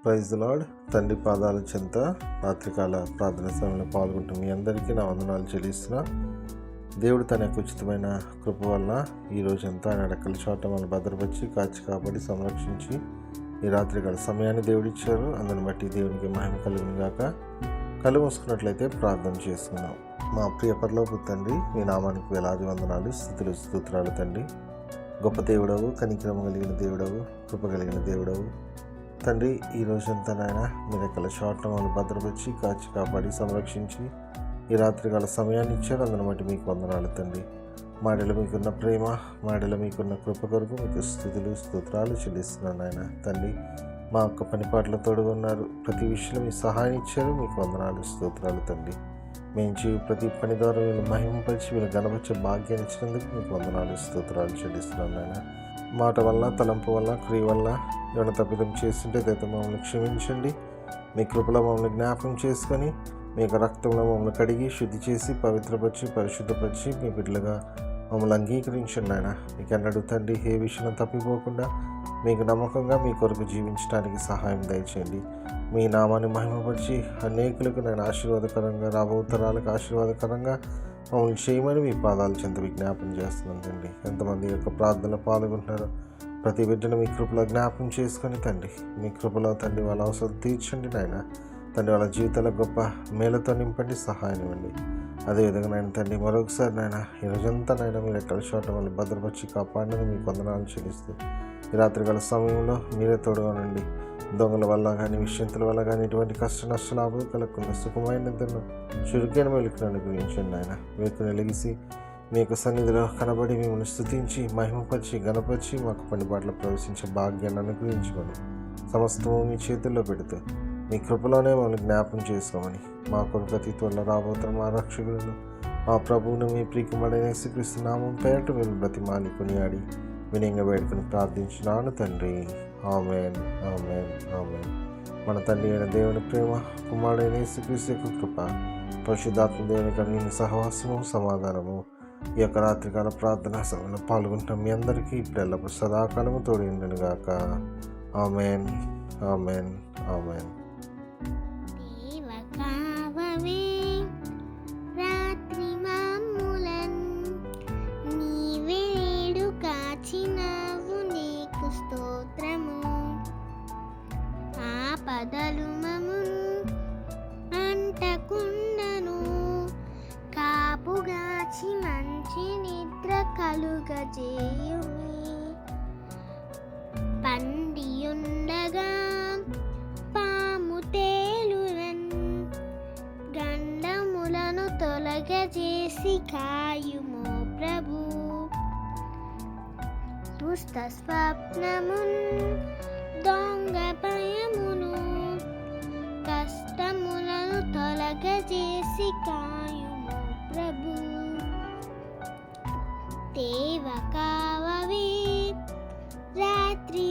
Praise the lord. తండ్రి పాదాల చెంత రాత్రికాల ప్రార్థన సమయంలో పాల్గొంటూ మీ అందరికీ నా వందనాలు చెల్లిస్తున్నా. దేవుడు తన యొక్క ఉచితమైన కృప వల్ల ఈ రోజంతా ఆయన రెక్కల చాట మనం భద్రపరిచి కాచి కాపాడి సంరక్షించి ఈ రాత్రికాల సమయాన్ని దేవుడిచ్చారు. అందుని బట్టి దేవునికి మహిమ కలుగును గాక. కళ్ళు మూసుకున్నట్లయితే ప్రార్థన చేసుకుందాం. మా ప్రియ పరలోకపు తండ్రి, మీ నామానికి వేలాది వందనాలు, స్తుతులు స్తోత్రాలు తండ్రి. గొప్ప దేవుడవు, కనికరము కలిగిన దేవుడవు, కృప కలిగిన దేవుడవు తండ్రి. ఈ రోజంతా నాయన మీ రెక్కల చాటున మనం భద్రపరిచి కాచి కాపాడి సంరక్షించి ఈ రాత్రికాల సమయాన్ని ఇచ్చారు. అందుని బట్టి మీకు వందనాలు తండ్రి. మాడలో మీకున్న ప్రేమ, మాడలో మీకున్న కృప కొరకు మీకు స్తుతులు స్తోత్రాలు చెల్లిస్తున్నాను నాయన తండ్రి. మా యొక్క పనిపాట్ల తోడుగా ఉన్నారు, ప్రతి విషయంలో మీ సహాయం ఇచ్చారు. మీకు వందనాలు స్తోత్రాలు తండ్రి. మేము చేయ ప్రతి పని ద్వారా వీళ్ళు మహిమపరిచి వీళ్ళు గణపరిచే భాగ్యాన్ని ఇచ్చినందుకు మీకు వందనాలు స్తోత్రాలు చెల్లిస్తున్నాను నాయన. మాట వల్ల, తలంపు వల్ల, క్రియ వల్ల ఏమైనా తప్పిదం చేస్తుంటే దయతో మమ్మల్ని క్షమించండి. మీ కృపలో మమ్మల్ని జ్ఞాపకం చేసుకొని మీ యొక్క రక్తంలో మమ్మల్ని కడిగి శుద్ధి చేసి పవిత్రపరిచి పరిశుద్ధపరిచి మీ బిడ్డలుగా మమ్మల్ని అంగీకరించండి ఆయన. మీకు ఎన్నడూ తండ్రి ఏ విషయంలో తప్పిపోకుండా మీకు నమ్మకంగా మీ కొరకు జీవించడానికి సహాయం దయచేయండి. మీ నామాన్ని మహిమపరిచి అనేకులకు నేను ఆశీర్వాదకరంగా, రాబో తరాలకు ఆశీర్వాదకరంగా మమ్మల్ని చేయమని మీ పాదాలు చెంత విజ్ఞాపన చేస్తున్నాను తండ్రి. ఎంతమంది యొక్క ప్రార్థనలో పాల్గొంటున్నారో ప్రతి బిడ్డను మీ కృపలో జ్ఞాపకం చేసుకొని తండ్రి, మీ కృపలో తండ్రి వాళ్ళ అవసరం తీర్చండి నాయన తండ్రి. వాళ్ళ జీవితాల గొప్ప మేలతో నింపండి, సహాయం ఇవ్వండి. అదేవిధంగా నాయన తండ్రి మరొకసారి నాయన ఈ రోజంతా నాయన మీరు ఎక్కడ చోట వాళ్ళు భద్రపరిచి కాపాడినని మీకు వందనాలు చెల్లిస్తూ ఈ రాత్రికాల సమయంలో మీరే తోడుగా ఉండండి. దొంగల వల్ల కానీ, విషయంతుల వల్ల కానీ ఎటువంటి కష్ట నష్టాలు ఆపద కలగకుండా సుఖమైన నిద్రను చురుకైన మెలుకును అనుగ్రహించండి ఆయన. మీకు వెలిగిసి మీ యొక్క సన్నిధిలో కనబడి మిమ్మల్ని స్తుతించి మహిమపరిచి గణపరిచి మాకు పనిపాట్లో ప్రవేశించే భాగ్యాన్ని అనుగ్రహించుకొని సమస్తము మీ చేతుల్లో పెడుతూ మీ కృపలోనే మమ్మల్ని జ్ఞాపం చేసుకోమని మా కొరకు అతి త్వరలో రాబోతున్న మా రక్షకులను మా ప్రభువును మీ ప్రియకుమారుడైన యేసుక్రీస్తు నామం పేరట మేము బ్రతిమాలి కొనియాడి వినయంగా వేడుకొని ప్రార్థించున్నాను తండ్రి. ఆమేన్, ఆమేన్, ఆమేన్. మన తండ్రి అయిన దేవుని ప్రేమ, కుమారుడైన యేసుక్రీస్తు యొక్క కృప, పరిశుద్ధాత్మ దేవుని కలిగిన సహవాసము, సమాధానము ఈ యొక్క రాత్రికాల ప్రార్థనా సభలో పాల్గొంటున్న మీ అందరికీ ఇప్పుడు ఎల్లప్పుడు సదాకాలము తోడు ఉండను గాక. ఆమేన్, ఆమేన్, ఆమేన్. ఆపదలు మమ్మును అంటకుండను, కాపుగాచి మంచి నిద్ర కలుగజేయుమి. పండియుండగా పాము తేలురన్, గండములను తొలగజేసి కాయుమో ప్రభు. దుష్ట స్వప్నమున్, దొంగ భయమును, కష్టములను తొలగజేసి కాయుము ప్రభు. దేవ కావవే రాత్రి